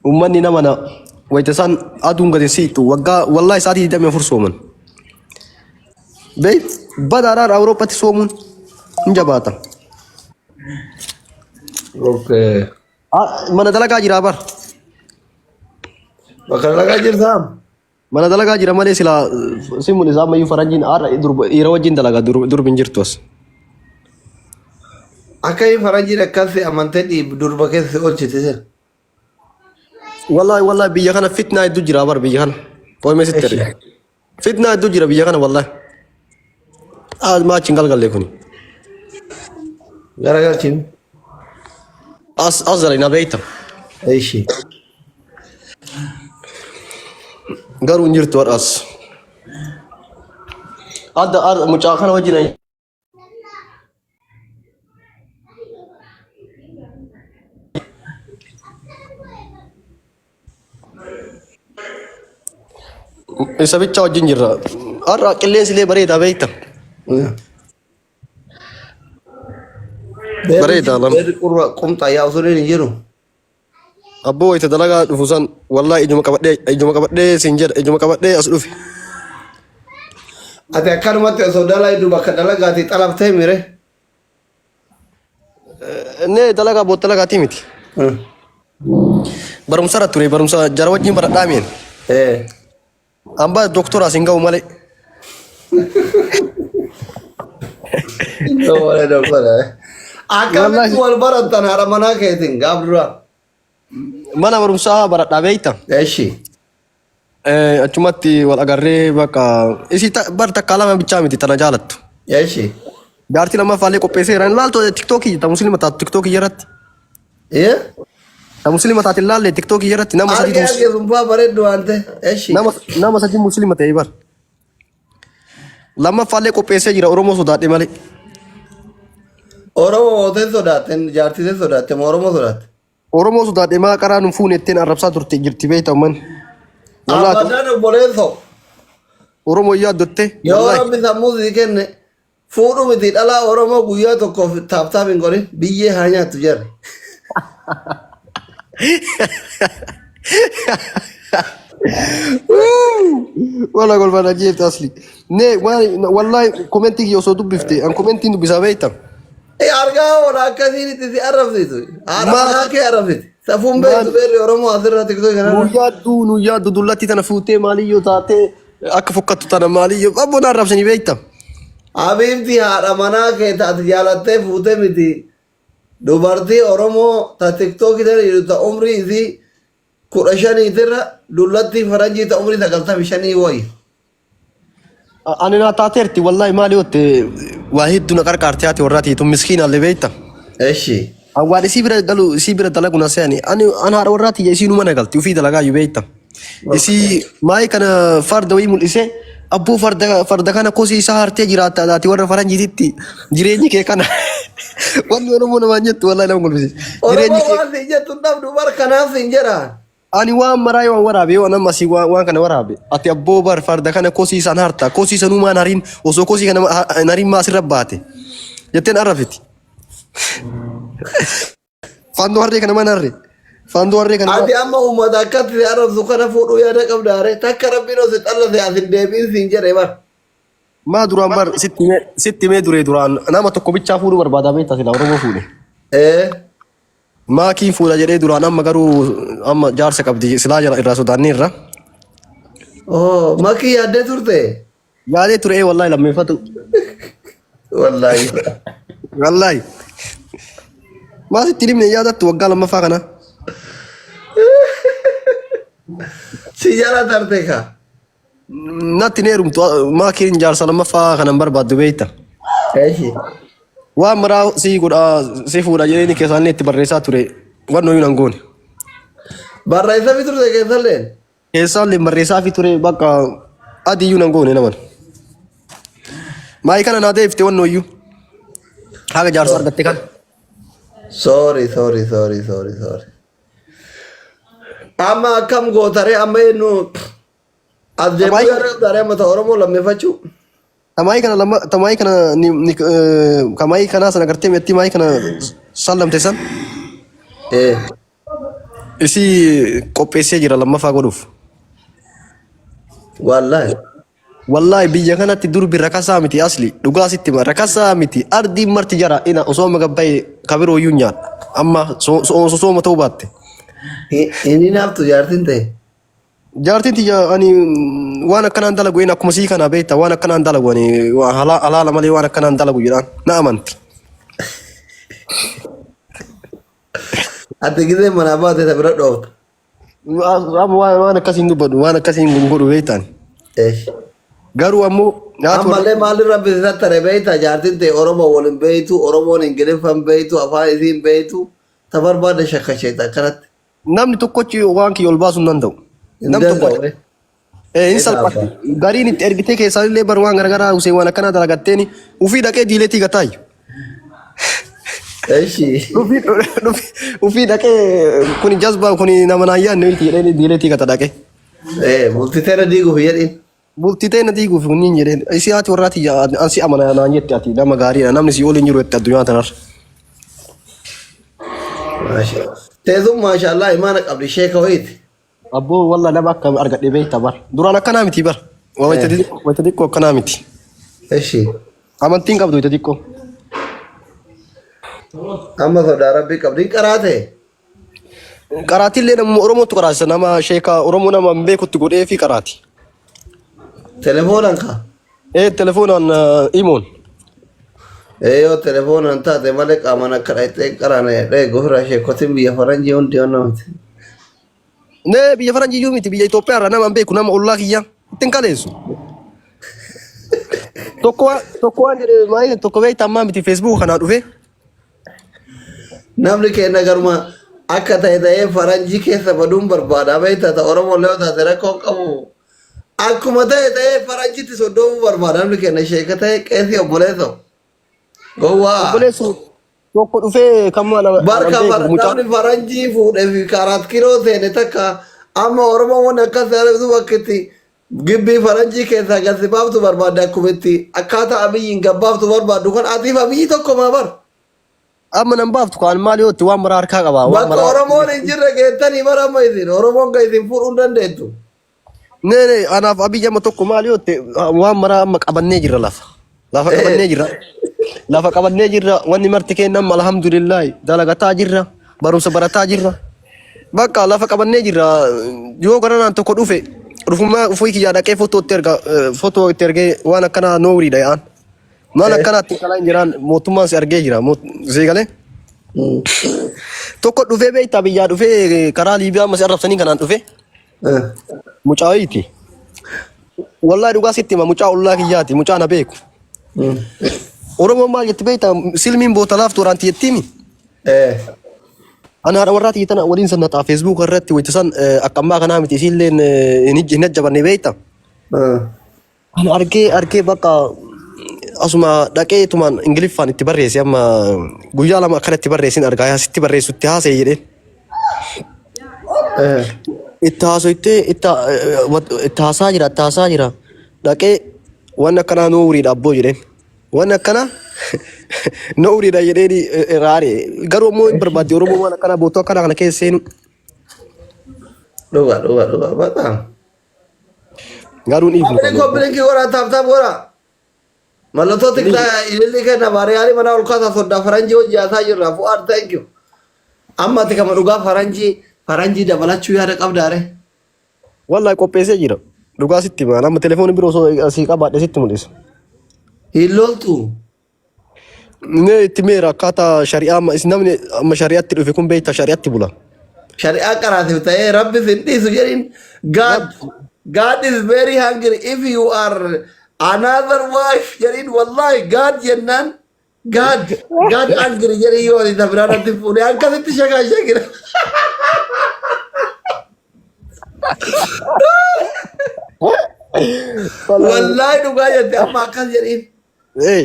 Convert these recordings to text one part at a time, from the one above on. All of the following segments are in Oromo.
Uummanni nama na wayita isaan aduun gadi siitu waggaa wallaahi isaatii 24 sooman. Beey badaadhaan Awurooppaatti soomuun hin jabaata. Okay. Mana dalagaa jira bar. Bakka dalagaa jirtaa? Mana dalagaa jira malee sila simuun isaa ammayyuu faranjiin dhiira wajjin dalagaa durbiin jirtu as. Akka hin faranjiin akkasii amantee durba keessa oolchite jira. Wallahi biyya kana fitnaa hedduu jira bar biyya kana. Poome sitti fitnaa hedduu jira biyya kana wallahi. Maachiin galgalee kuni. Garagalchiin. As zara ina beeyta. Aishi. Garuu hin jirtu as. Adda mucaa kana wajjin isa bicha wajjin jirra. Har'a qilleensi illee bareeda beeyta. Bareeda lam. Beerri qumxaa yaa osoo hin jiru. Abboo wayita dalagaa dhufu san wallahi ijuma qabadhee siin jedha ijuma qabadhee as dhufe. Ati akkanumatti osoo dalagdu bakka dalagaati xalaftee mire. Nee dalagaa boot dalagaatii miti. Barumsa irra ture barumsa jara wajjin baradhaa miin. Amba doktora siin ga'u malee. Wala doktora. Akkamitti wal barattan haadha manaa keetiin gaaf dura. Mana barumsaa baradhaa beeyta. Eeshi. Achumatti wal agarree bakka isi bar takka lama bichaa miti tana jaalattu. Eeshi. Jaartii lammaffaallee qopheesseera. Laaltu tiktookii ta muslima taatu tiktookii irratti. Ta muslima taate ilaalle tiktookii irratti nama sadii tus. Argee sumpaa bareeddu waan ta'e. Eeshi. Nama sadii muslima ta'e bar. Lammaffaallee qopheessee jira Oromoo sodaadhe malee. Oromoo ootee sodaatten jaartitee sodaatte moo Oromoo sodaatte? Oromoo sodaadhe maa qaraa nu fuune ittiin arrabsaa turte jirti beeyta umman. Abbaadhaan obboleessoo. Oromoo yaaddotte. Yoo rabbi sammuu sii kenne fuudhu miti dhalaa Oromoo guyyaa tokkoof taaptaaf hin godhin biyyee haa nyaattu jarri. Wala golfana jeefta asli. Nee wallahi komentii yoo soo dubbifte an komentiin dubbisaa beeyta. Argaa oona akkasiin itti si arrabsiisu. Haadha manaa kee arrabsiiti. Safuun beektu beerri Oromoo asirraa tiktookii kana. Nu yaaddu dullatti tana fuutee maaliyyoo taatee akka fokkattu tana maaliyyoo abboon arrabsanii beeyta. Habiibti haadha manaa kee taate jaalattee fuutee miti. Dubartii Oromoo ta tiktookii tana jiru ta umrii isii 15 dullatti faranjii ta umrii 95 wayi. Ani naa taateerti wallahi maali ootte waa hedduu na qarqaartee ati warraati tun miskiina illee beeyta. Eshi. Awwaal isii bira galu isii bira dalagu na seeni ani haadha warraati isii nu mana galti ufii dalagaa iyyuu beeyta. Isii maayii kana farda wayii mul'isee abboo farda kana kosii isaa hartee jiraata ati warra faranjiititti jireenyi kee kana wanni Oromoo namaan jettu wallahi nama golfisiisa. Oromoo waan siin jettu dhabdu bar kanaaf siin jedha. Ani waan maraa yoo waraabe yoo nama si waan kana waraabe ati abboo bar farda kana kosii isaan harta kosii sanuu maan hariin osoo kosii kana hariin maa asirra baate jetteen arrafiti. Fandoo harree kana mana harree. Fandoo harree kana. Ati amma uummata akkatti arrabsu kana fuudhuu yaada qabdaare takka rabbiin osoo xallate asin deebiin siin jedhe bar. Maa duraan bar sitti mee duree duraan nama tokko bichaa fuudhuu barbaadaa beektaa sila Oromoo fuudhe. Maakiin fuudha jedhee duraan amma garuu amma jaarsa qabdi silaa irraa sodaannee irra. Makii yaaddee turte? Yaadee ture wallahi lammeeffatu. Wallahi. Wallahi. Maas itti limne yaadattu waggaa lammaffaa kana. Si jala tarte ka? Natti neerumtu maakiin jaarsa lammaffaa kanan barbaaddu beekta. Eeshi. Waan maraa si godha si fuudha jedhee ni keessaan itti barreessaa ture waan nooyuu nan goone. Barreessaa fi turte keessallee? Keessaallee barreessaa fi ture bakka adiyyuu nan goone naman. Maayii kana naa deebifte waan nooyyuu. Haga jaarsa argatte kan. Sorry. Amma akkam gootaree amma eenyu as deemuu yaada qabdaare amma ta Oromoo lammeeffachuu. Kamaayii kana sana gartee meetti maayii kana sallamte san. Eh. Isi qopheessee jira lammaffaa godhuuf. Wallahi. Wallahi biyya kanatti durbi rakasaa miti asli dhugaa sitti hima rakasaa miti ardiin marti jara ina osoo magabbaye kabiroo iyyuu nyaadha amma sooma ta'uu baatte. Inni naaftu jaartin ta'e. Jaartiin tiyya ani waan akkanaan dalagu inni akkuma sii kana beekta waan akkanaan dalagu ani halaala malee waan akkanaan dalagu jedhaan na amanti. Ati gisee manaa baate ta bira dhoofta. Waan akkasiin dubbadhu waan akkasiin godhu beektaan. Garuu ammoo ammallee maalirra bisirattare beeyta jaartin ta'e Oromoo waliin beeytu Oromoon Ingiliffaan beeytu afaan isiin beeytu ta barbaadde shakkasheeta akkanatti. namni tokkochi waan kiyya ol baasuu hin danda'u. Namni tokko hin salphatti. Gariin itti ergitee keessaa illee bar waan garagaraa usee waan akkanaa dalagatteeni ufii dhaqee diileetii gataayyu. Ufii dhaqee kuni jazbaa kuni nama naayyaan nuti jedhee diileetii gata dhaqee. Bultiteera diiguuf jedhin. Bultitee na diiguuf kunniin jedheen isi haati warraati ansi amana naan jette ati nama gaariidha namni si ooliin jiru itti addunyaa tanarra. Teessum maashaallah imaana qabdi sheeka wayiiti. Abboo walla nama akka argadhe beekta bar duraan akkanaa miti bar wayita xiqqoo akkanaa miti. Amantiin qabdu wayita xiqqoo. Amma sodaa rabbii qabdi qaraate. Qaraatillee nama Oromootu qaraasisa nama sheeka Oromoo nama hin beekutti godhee fi qaraati. Telefoonan ka? Telefoonaan imoon. Yoo telefoonan taate malee qaaman akka dhayxee qaraane gofira sheekotiin biyya faranjii hundi onnamti. Nee biyya faranjii iyyuu miti biyya Itoophiyaa irraa nama hin beeku nama ollaa kiyya ittiin qaleessu. Tokko waan jedhe maayii tokko beektaa ammaa miti feesbuuk kanaa dhufe. Namni keenya garuma akka ta'ee faranjii keessa baduun barbaada beektaa ta Oromoo leew taate rakkoo qabu. Akkuma ta'ee faranjiitti soddoomuu barbaada namni keenya sheeka ta'e qeesii obboleessa. Gowwaa. Obboleessu tokko dhufee kammaa nama. Barka namni faranjii fuudhee fi 4 kiiloo seene takka amma Oromoon akka seeratu bakkitti gibbii faranjii keessaa gasi baaftu barbaadde akkuma itti akkaataa abiyyiin gabbaaftu barbaaddu kan atiif abiyyi tokko maa bar. Amma nan baaftu kan maal yoo itti waan maraa harkaa qabaa. Bakka Oromoon hin jirre geettanii marama isin Oromoon kan isin fuudhuu hin dandeettu. Nee anaaf abiyyi amma tokko maal yoo itti waan maraa amma qabannee jirra lafa. Lafa qabannee jirra. Lafa qabannee jirra wanni marti kennam alhamdulillah dalagataa jirra barumsa barataa jirra. Bakka lafa qabannee jirra yoo garanaan tokko dhufe dhufumaa ufuu kiyyaa dhaqee footoo itti ergee waan akkanaa nooriidha yaa'an. Waan akkanaatti kalaa hin jiraan mootummaan si argee jira seegalee. Tokko dhufee beektaa biyyaa dhufee karaa Liibiyaa amma si arrabsanii kanaan dhufe. Mucaa wayiiti. Wallahi dhugaa sitti hima mucaa ollaa kiyyaati mucaa na beeku. Oromoon maal jetti beektaa silmiin boota laaftu waraanti jettiimi. Ana haadha warraati jettan waliin sannataa feesbuuk irratti wayita san akka ammaa kanaa miti isiilleen hin ajjabanne beektaa. Ana argee bakka asuma dhaqee tumaan Ingiliffaan itti barreesse amma guyyaa lama akkana itti barreessin argaa asitti barreessu itti haasa'e jedheen. Itti haasoittee itti haasaa jira dhaqee waan akkanaa nooriidha abboo jedheen. Waan akkana nooriidha jedheeni raare garuu ammoo hin barbaadde Oromoo waan akkana bootoo akkana kana keessa seenu. Dhugaa bataam. Garuu ni ifu. Abbiin kobbininkii goraa taaptaap goraa. Mallattoo xiqqaa ililli kenna baariyaanii mana ol kaasaa soddaa faranjii hojii haasaa jirra fu'aad thank you. Amma ati kama dhugaa faranjii dabalachuu yaada qabdaare. Wallahi qopheessee jira. Dhugaa sitti maan amma telefoonii biroo osoo asii qabaadhe sitti mul'isa. Hin loltu. Nee itti meera akkaataa shari'aa namni amma shari'aatti dhufe kun beektaa shari'aatti bula. Shari'aa qaraatiif ta'ee rabbi sin dhiisu jedhin God is very hungry if you are another wife jedhin wallahi God jennaan God hungry jedhin yoo isa biraadatti fuudhee akkasitti shakaashakira. Wallahi dhugaa jette amma akkas jedhin.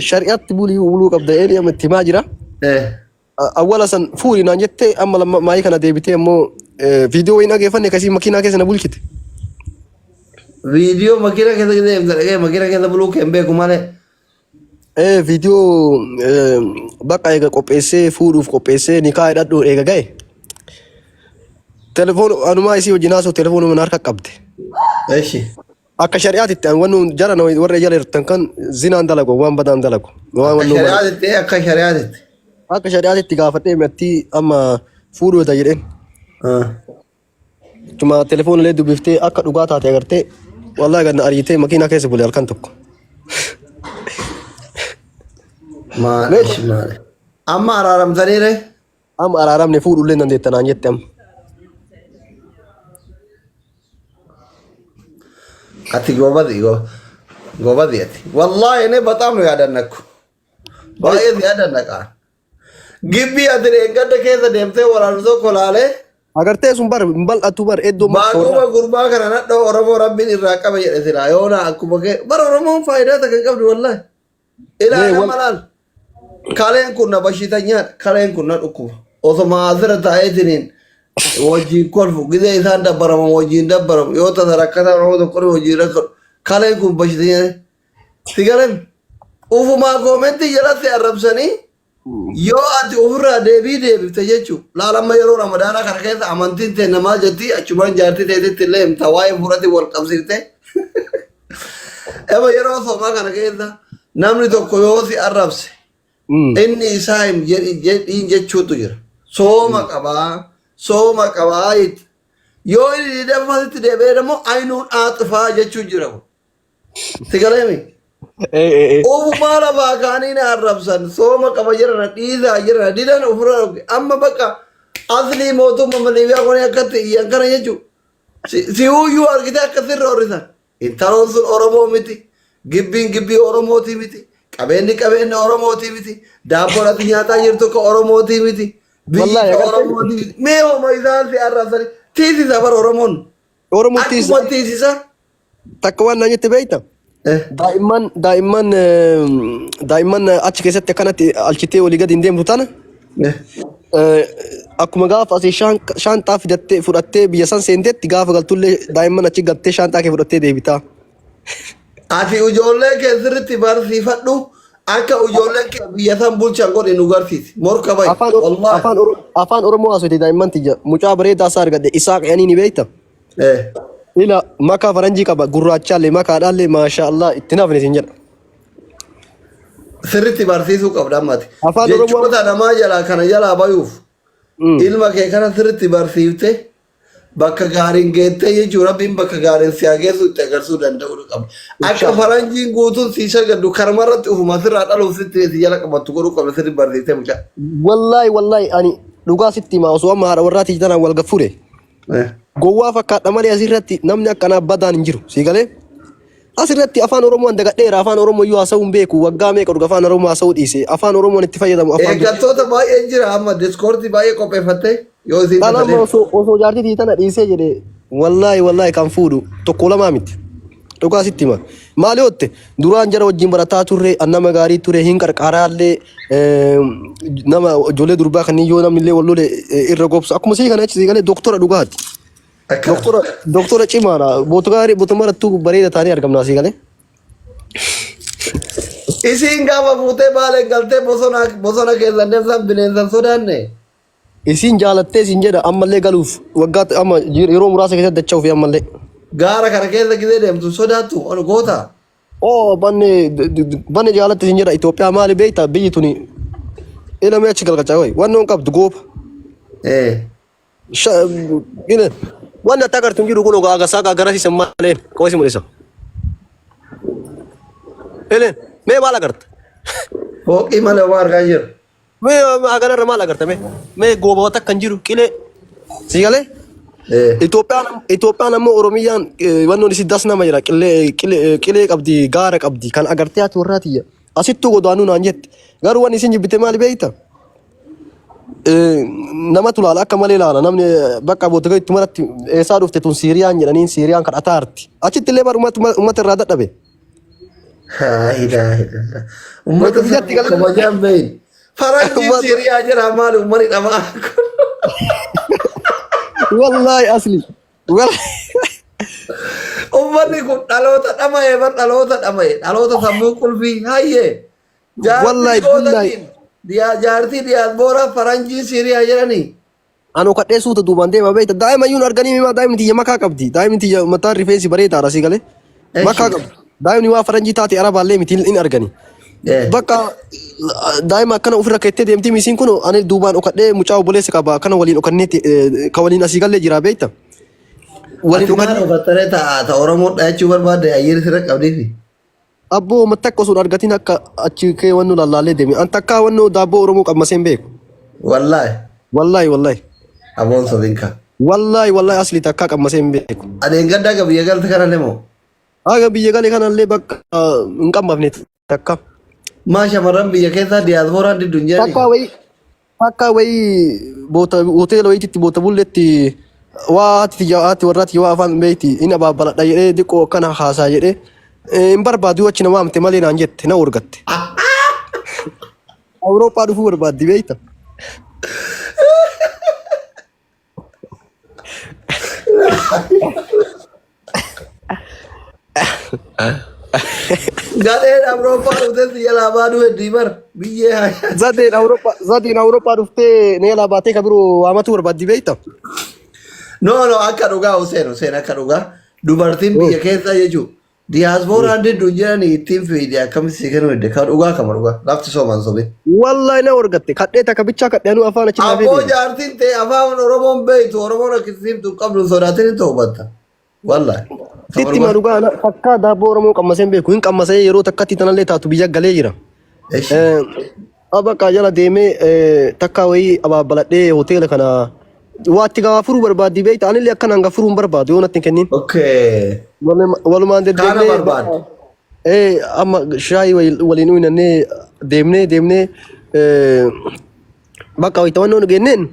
Shari'aatti buluu qabda jedhee amma itti himaa jira. Awwala san fuudhi naan jettee amma maayii kana deebitee ammoo viidiyoo wayin dhageeffanne kasii makiinaa keessa na bulchite. Viidiyoo makiinaa keessa deemte dhagee makiinaa keessa buluu kee hin beeku malee. Viidiyoo bakka eega qopheessee fuudhuuf qopheessee nikaa hidhadhu eega ga'e. telefoon anumaa isii wajjin haasa'u telefoonuma harka qabde. Eeshi. Akka shari'aatitti waan jara warra jala jirtan kan zinaan dalagu waan badaan dalagu. Akka shari'aatitti. Akka shari'aatitti gaafatee mattii amma fuudhuu dha jedheen. Cuma telefoonillee dubbiftee akka dhugaa taate agartee wallahi ganna ariitee makiinaa keessa bule halkan tokko. Maali. Amma araaramtaniire? Amma araaramne fuudhullee dandeettanaan jette amma. Ati gobadi ati. Wallahi ini በጣም ነው ያደነኩ. ባየት ያደነቃ. ግቢ አድሬን ገደ ከዘ ደምቴ ወራርዞ ኮላሌ agartee sun bar bal'atu bar eddoo baaquma gurbaa kana nadho oromoo rabbiin irraa qaba jedhe sila yoona akkuma kee bar oromoon faayidaa takka hin qabdu wallahi ilaa malaal kaleen kun na bashitanya kaleen kun na dhukkuba osoma azira taa'eetiniin wajjin kolfu gidee isaan dabbaramu wajjin dabbaramu yoo tasa rakkata oromoo tokko wajjin rakkatu kaleen kun bashitanya sigaleen ufumaa koomentii jalatti arrabsanii yoo ati ofirraa deebifte jechuun laalamma yeroo ramadaanaa kana keessa amantiin ta'e namaa jetti achumaan jaartii ta'etti illee himta waa'ee furati wal qabsiifte. Ema yeroo soomaa kana keessa namni tokko yoo si arrabse inni isaa jedhiin jechuutu jira. Sooma qabaa jetti. Yoo inni daffasitti deebi'ee immoo ayinuun aaxifaa jechuu jira. Sigaleemi. Uumala baakaanii na arrabsan sooma qaba jirana dhiisaa jirana didan ofirraa dhuge amma bakka aslii mootummaa maliibiyaa kun akkatti iyyan kana jechuun si huyyuu argite akkasirra horrisan intaloon sun Oromoo miti gibbiin gibbii Oromootii miti qabeenyi Oromootii miti daabboon ati nyaataa jirtu ka Oromootii miti biyyi Oromootii miti mee hooma isaan si arrabsan tiisisa bar Oromoon akkuma tiisisa takka waan naa jette beeyta. daa'imman achi keessatti akkanatti alchitee olii gadi hin deemtu tana akkuma gaafa asii shaanxaa fidattee fudhattee biyya san seenteetti gaafa galtullee daa'imman achi galtee shaanxaa kee fudhattee deebitaa. Ati ijoollee kee sirriitti barsiifadhu akka ijoollee kee biyya san bulchan godhe nu garsiisi morka bayi. Afaan Oromoo haasofte daa'imman tiyya mucaa bareedaa isaa argadde isaa qe'anii ni beekta. Ila makaa faranjii qaba gurraachaallee makaadhaallee maasha Allah itti nafne sin jedha. Sirriitti barsiisuu qabda ammati. Jechoota namaa jalaa kana jalaa bayuuf ilma kee kana sirriitti barsiifte bakka gaariin geettee jechuun rabbiin bakka gaariin si hageessu itti agarsuu danda'uu qaba. Akka faranjiin guutuun si shagaddu karmarratti ufuma sirraa dhaluuf sitti si jala qabattu godhuu qabda sirriitti barsiiftee mucaa. Wallaahi ani dhugaa sitti himaa osoo amma haadha warraatii tanaan wal gaffuure. Gowwaa fakkaadha malee asirratti namni akkanaa badaan hin jiru sii galee asirratti afaan Oromoon dagadheera afaan Oromoo yoo haasa'uu hin beeku waggaa meeqa dhuga afaan Oromoo haasa'uu dhiise afaan Oromoon itti fayyadamu afaan eeggattoota baay'ee jira amma diskoortii baay'ee qopheeffattee yoo isiin dhalama osoo jaartii tana dhiisee jedhe wallaahi kan fuudhu tokko lamaa miti dhugaa sitti hima maali ootte duraan jara wajjin barataa turre nama gaarii ture hin qarqaaraallee nama ijoollee durbaa kanneen yoo namni illee wal lole irra gobsu akkuma sii kana achi sii galee doktora dhugaati. Doktora cimaadha. Bootumarattuu bareeda taanii argamna asii galee. Isiin gaafa fuutee baalee galtee bosona keessan deemsan bineensan sodaanne. Isiin jaalattee siin jedha ammallee galuuf waggaa amma yeroo muraasa keessatti dacha'uuf ammallee. Gaara kana keessa gisee deemtu sodaattu ol goota. Banne jaalatte siin jedha Itoophiyaa maali beektaa biyyi tuni ilmee achi galgachaa wayi waan nuun qabdu goofa. Wanti akka agartuun jiru kun ogaa agasaa agarsiisan malee qo'isi mul'isa. Eleen mee maal agarta? Fooqii malee waa argaa jiru. Mee agararra maal agarta mee goobaawwan kan jiru qilee sii galee? Itoophiyaan ammoo Oromiyaan wannoon isi das nama jira qilee qabdi gaara qabdi kan agartee ati warraatiyya asittuu godaanuu naan jette garuu waan isin jibbite maali beekta? Nama tulaala akka malee ilaala namni bakka booda itti maratti eessaa dhufte tun Siiriyaan jedhaniin Siiriyaan kadhataa arti achitti illee uummata irraa dadhabe. Uummata kabajaan beeyin faranjiin Siiriyaa jira maali uummanni dhamaa. Wallaahi asli. Uummanni kun dhaloota dhaloota sammuu qulfii hayyee. Wallaahi. Jaartii diyaasbooraa faranjii Siiriyaa jedhanii Anoo kadhee suuta duubaan deema beekta. Daa'ima iyyuu arganii himaa daa'imni tiyya makaa qabdi. Daa'imni tiyya mataan rifeensi bareedaa rasii galee. Makaa qabdi. Daa'imni waa faranjii taate arabaallee miti hin argani. Bakka daa'ima akkana ofirra keettee deemti misiin kun ani duubaan okadhee mucaa obboleessa qaba akkana waliin okannee ka waliin asii gallee jira beekta. Waliin okannee ofattare ta'a Oromoo dhaachuu barbaadde ayyeeri sirra qabdiifi. Abboo matakka osoo argatiin akka achi kee wannu lallaalee deemi. An takkaa wannu daabboo Oromoo qabmaseen beeku. Wallahi. Wallahi. Aboon sobinka. Wallahi asli takkaa qabmaseen beeku. Adeem gaddaa ga biyya galte kanallee moo? Aga biyya galee kanallee bakka hin qabbafne takka. Maa shamarran biyya keessaa diyaaspooraan didduun jedhani. Takka wayii hoteela wayiitti boota bulletti waa haati warraati waa afaan beeyti inni abaabbaladha jedhee diqqoo akkana haasaa jedhee hin barbaadu achi na waamte malee naan jette na urgatte. Awurooppaa dhufuu barbaaddi beeyta. Gadeen Awurooppaa dhuftee biyya laabaa dhufe diibar biyyee haa. Zadeen Awurooppaa dhuftee na laabaatee ka biroo waamatu barbaaddi beeyta. No akka dhugaa Hussein akka dhugaa dubartiin biyya keessaa jechuudha. Diyaaspooraan didduun jedhanii ittiin fiidee akkamitti kennu hidde kan dhugaa kama dhugaa lafti sooman sobe. Wallahi na urgatte kadhee takka bichaa kadhee anu afaan achi naafee. Abboo jaartiin ta'e afaan Oromoon beektu Oromoon akkasitti qabdu sodaatiin ta'u batta. Wallahi. Sitti ma dhugaa takka daabboo Oromoo qammaseen beeku hin qammasee yeroo takkatti tanallee taatu biyya galee jira. Abakka jala deemee takka wayii abaabbaladhee hoteela kana waatti gaafa furuu barbaaddi beekta anillee akkan hanga furuun barbaadu yoo natti hin kennin. Walumaan deddeemnee amma shaayii waliin uwwinannee deemnee bakka wayita wannoon geenneen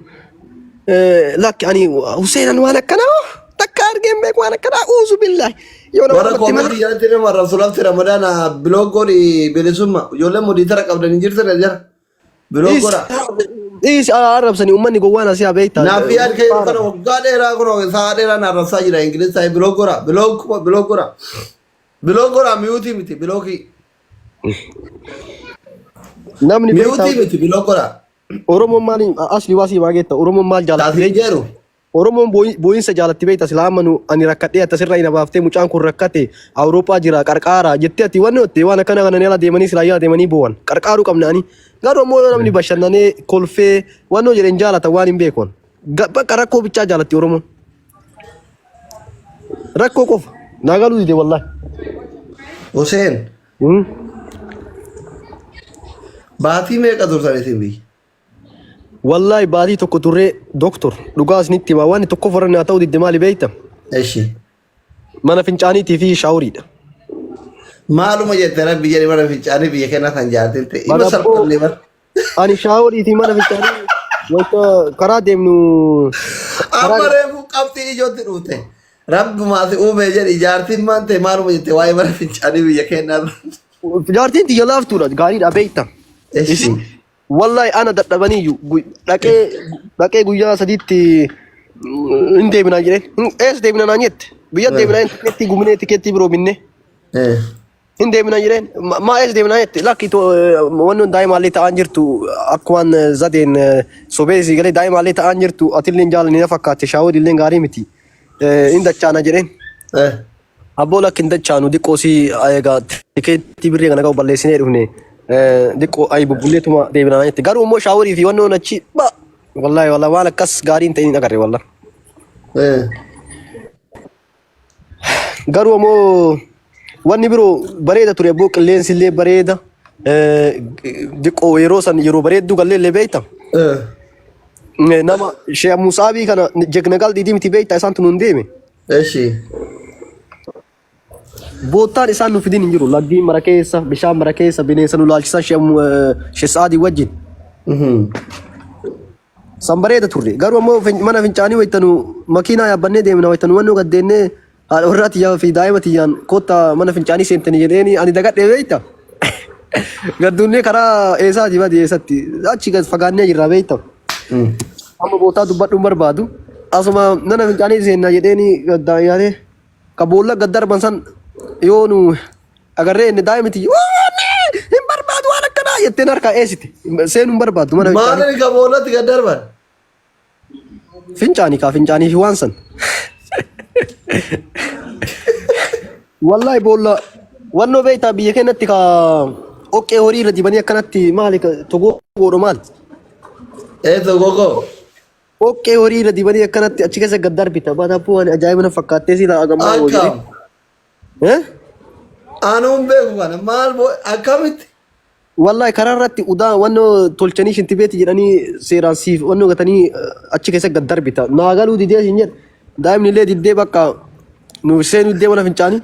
lakki ani Huseenan waan akkanaa takka argeen beeku waan akkanaa uuzu billaahi. Warra koomeedii jalatti nama rasuulafti ramadaana biloogoon bilisummaa ijoollee mudii qabdanii jirtan jira. Biloogora. Arabsanii uummanni gowwaan asii beektaa. Naafii harkee kana waggaa dheeraa kun sa'a dheeraa narrasaa jira Ingilisaa biloogora miyuutii miti biloogii. Namni miyuutii miti biloogora. Oromoon maali asli waasii baagetta Oromoon maal jaalatti Oromoon boo'insa jaalatti beekta silaamanu ani rakkadhee attasirra ina baaftee mucaan kun rakkate Awurooppaa jira qarqaara jettee ati wanni otte waan akkana kana neela deemanii silaayyaa deemanii boo'an qarqaaruu qabna ani garuu ammoo namni bashannanee kolfee wannoo jedheen jaalata waan hin beekon bakka rakkoo bichaa jaalatti Oromoon rakkoo qofa naagaluu dide wallahi. Hussein. Baatii meeqa turtan isin biyya? Wallahi baatii tokko turree doktor dhugaa isinitti himaa waan tokko forannaa ta'uu didde maali beekta? Eshi. Mana fincaaniitii fi shaawuriidha. Maaluma jettee rabbi jedhee mana fincaanii biyya kennaa kan jaallattin ta'e. Ima salphallee bara. Ani shaaworii fi mana fincaanii wanta karaa deemnu. Amma reefu qabxii ijootti dhuute. Rabbi maati uumee jedhe ijaartiin maan ta'e maaluma jettee waa'ee mana fincaanii biyya kennaa. Ijaartiin tiyya laaftuudha gaariidha beekta. Eshi. Wallahi ana dadhabaniyyuu dhaqee guyyaa sadiitti hin deebinaa jedheen eessa deebina naan jette biyya deebinaa hin tikeettii gumnee tikeettii biroo binne hin deebinaa jedheen maa eessa deebinaa jette lakki wannoon daa'imaallee ta'an jirtu akkumaan zadeen sobeesii galee daa'imaallee ta'an jirtu atillee jaalani na fakkaate shaaworillee gaarii miti hin dachaana jedheen abboo lakki hin dachaanu diqqoosii eegaa tikeettii birrii kana qabu balleessinee dhufne. Diqqoo ayi bubbulleetuma deebinaa jetti garuu immoo shaaworii fi wannoon achi wallahi waan akkas gaariin ta'in hin agarre wallah. Garuu immoo wanni biroo bareeda ture abboo qilleensi illee bareeda diqqoo yeroo san yeroo bareedduu gallee illee beekta. Nama Sheekh Musaabii kana jegna galdiitii miti beekta isaan tun hin deeme. Boottaan isaan nu fidin hin jiru lagdiin mara keessa bishaan mara keessa bineensa nu laalchisaa Sheekh Saadii wajjin. San bareeda turre garuu ammoo mana fincaanii wayitanu makiinaa yaabbannee deemna wayitanu wannoo gaddeennee haadha warraa tiyyaa fi daa'ima tiyyaan kottaa mana fincaanii seentanii jedheeni ani dagadhee beekta. Gadduunnee karaa eessaati badii eessatti achi fagaannee jirra beekta. Amma boottaa dubbadhuun barbaadu asuma mana fincaanii seennaa jedheeni gaddaan yaadee ka boolla gaddarban san yoo nu agarree inni daa'imti hin barbaadu waan akkanaa jetteen harkaa eessite seenuun barbaadu mana maaliin ka boollatti gaddarban Fincaanii kaa fincaanii fi waan san. Wallahi boolla wannoo beektaa biyya keenyatti ka oqqee horii irra dibanii akkanatti maali togoo godhu maal? Gogo. Oqqee horii irra dibanii akkanatti achi keessa gad darbita. Baatappoo waan ajaa'iba na fakkaattee sila agammaa wajjin. Akkam. Anuun beeku kana maal akkamitti? Wallahi karaa irratti udaa wannoo tolchanii shintibeeti jedhanii seeraan siif wannoo gatanii achi keessa gad darbita. Naagaluu didee hin jedhu. Daa'imni illee diddee bakka nu seenuu diddee mana fincaanii.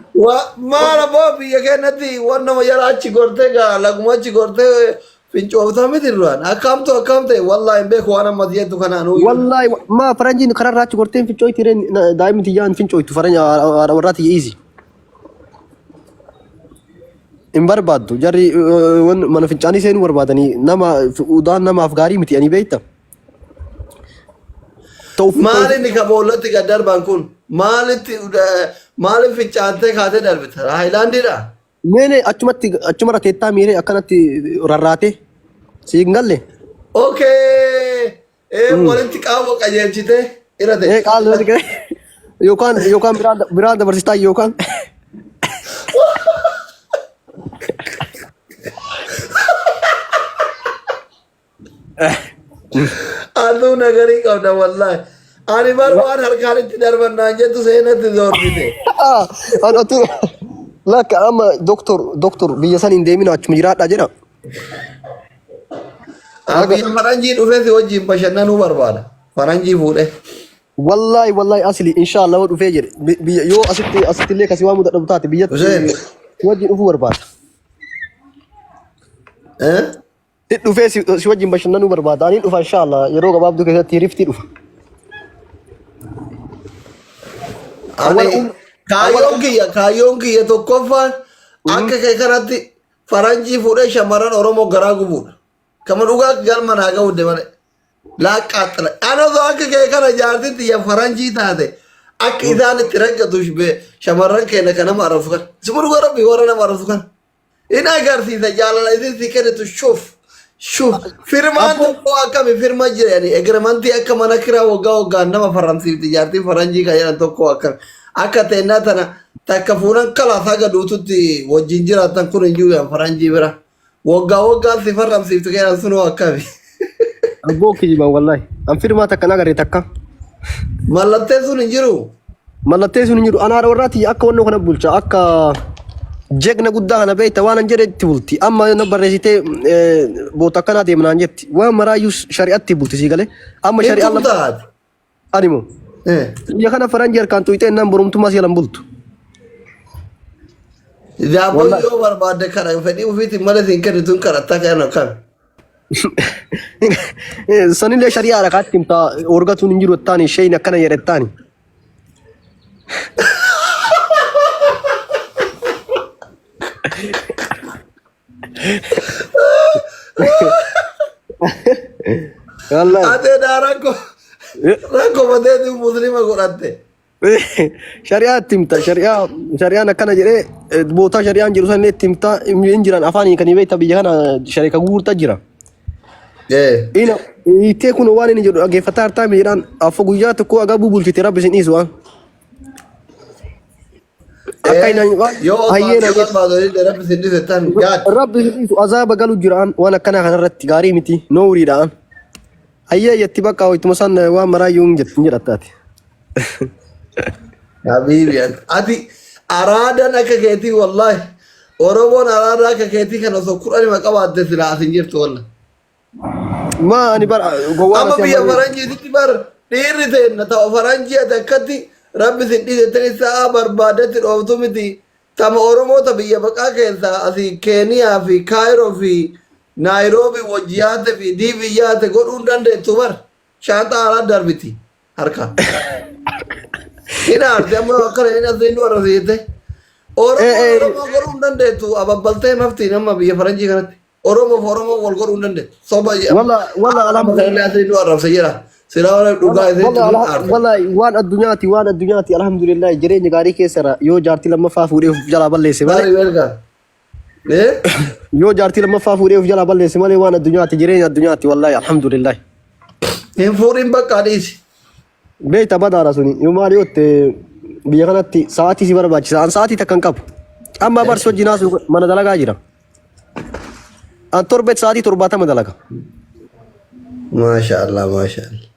Maal abbaa biyya keenyatti wannama jala achi gortee gaa laguma achi gortee fincooftaa miti duraan akkamtu akkam ta'e wallahi hin beeku waan amma jettu kanaan. Wallahi maa faranjiin karaa irraa achi gortee fincooyti daa'imni tiyyaan fincooytu faranja warraa tiyya iisi. In barbaaddu jarri mana fincaanii seenuu barbaadanii nama udaan namaaf gaarii miti ani beekta. Maaliin ka boollatti gad darban kun maaliif fincaantee kaatee darbita haayilaandiidha. Meene achumarra teettaa miiree akkanatti rarraatee siin galle. Okay. Walitti qaama qajeelchitee irra ta'e. Qaama yookaan biraa dabarsistaa yookaan. Aduu nagarii qabda wallahi. Ani bar waan harkaan itti darbannaan jettu seenatti doorbite. Lakka amma doktor biyya san hin deemina achuma jiraadhaa jedha. Biyya faranjii dhufee si wajjin bashannanuu barbaada. Faranjii fuudhee. Wallahi asli inshallah dhufee jedhe. Yoo asitti illee kasii waan mudadhabu taate biyyatti si wajjin dhufuu barbaada. Dhufee si wajjin bashannanuu barbaada. Ani dhufa inshallah yeroo gabaabduu keessatti riftii dhufa. Kaayyoon kiyya tokkoffaan akka kee kanatti faranjii fuudhee shamarran Oromoo garaa gubuudha. Kama dhugaa galma naa ga'uudde malee. Laaqqaaxxila. Ani osoo akka kee kana jaartitti ya faranjii taate akka isaan itti raggatu shamarran keenya kan nama arrabsu kan. Suma dhugaa rabbii warra nama arrabsu kan. Inni agarsiisa jaalala isin si kennitu shuuf. Firmaan tokko akkami firma jirani egremantii akka mana kiraa waggaa nama faransiifti jaartiin faranjii kan jedhan tokko akkami. Akka teennaa tana takka fuunan kalaasaa gaduututti wajjin jiraatan kun hin jiru faranjii bira. Waggaan si faransiiftu kennan sunoo akkami. Abboo kijiba wallahi. An firmaa takka nagaree takka. Mallattee sun hin jiru. Mallattee sun hin jiru. Anaadha warraati akka wannoo kana bulcha akka jegna guddaa kana beekta waan an jedhe itti bulti. Amma na barreessitee boota akkanaa deemnaan jetti. Waan maraayyuu shari'atti bulti sii galee. Amma shari'aan lafa. Animu. Biyya kana faranjii harkaan tuyxee innaan borumtummaa si jalan bultu. Daaboo yoo barbaadde kana fedhii ofiitiin malee siin kennituun kadhattaa kan akkami. Sanillee shari'aadha kaatti himtaa orgatuun hin jiru ettaani isheen akkana jedhe ettaani. Ate daa rakko mateeti muslima godhatte. Shari'aatti himta shari'aan akkana jedhee bootaa shari'aan jiru sanillee itti himtaa hin jiran afaanii kan beekta biyya kana shari'a guurtaa jira. Ittee kun waan inni jedhu dhaggeeffataa hartaa miidhaan affa guyyaa tokko agabuu bulchite rabbi sin dhiisu waan. Rabbi sin dhiisu azaaba galu jiraan waan akkanaa kanarratti gaarii miti noowuriidhaan. Hayyee yetti bakka hoytuma san waan maraayyuu hin jedhattaati. Habiibiyaan ati araadaan akka keetii wallahi Oromoon araadaa akka keetii kan osoo kudhanima qabaatte silaa asin jirtu wallahi. Ma ani bara gowwaana amma biyya faranjiitti bar dhiirri teenna ta'u faranjii ati akkatti rabbi sin dhiisettani sa'a barbaadetti dhooftu miti tama Oromoota biyya baqaa keessaa asii Keeniyaa fi Kaayiroo fi Naayiroobi wajjiyaate fi diiviyyaate godhuun dandeettu bar shaantaa alaa darbiti harka. Ina arti amma akkana inni asiin nu arrasiite. Oromoo godhuun dandeettu ababbaltee nafti nama biyya faranjii kanatti. Oromoo wal godhuun dandeettu. Soba walla alhamdulillah asiin nu arrabsa jira. Silaa wala dhugaa isiin wallahi waan addunyaati alhamdulillah jireenya gaarii keessara yoo jaartii lammaffaa fuudhee jalaa balleesse malee. Yoo jaartii lammaffaa fuudhee jalaa balleesse malee waan addunyaati jireenya addunyaati wallahi alhamdulillah. Hin fuudhin bakka dhiisi. beekta badaadha suni yoo maali yotte biyya kanatti sa'aatii si barbaachisa an sa'aatii takkan qabu amma barsi wajjin haasu mana dalagaa jira an torbeet sa'aatii 70 dalaga Masha Allah, Masha Allah.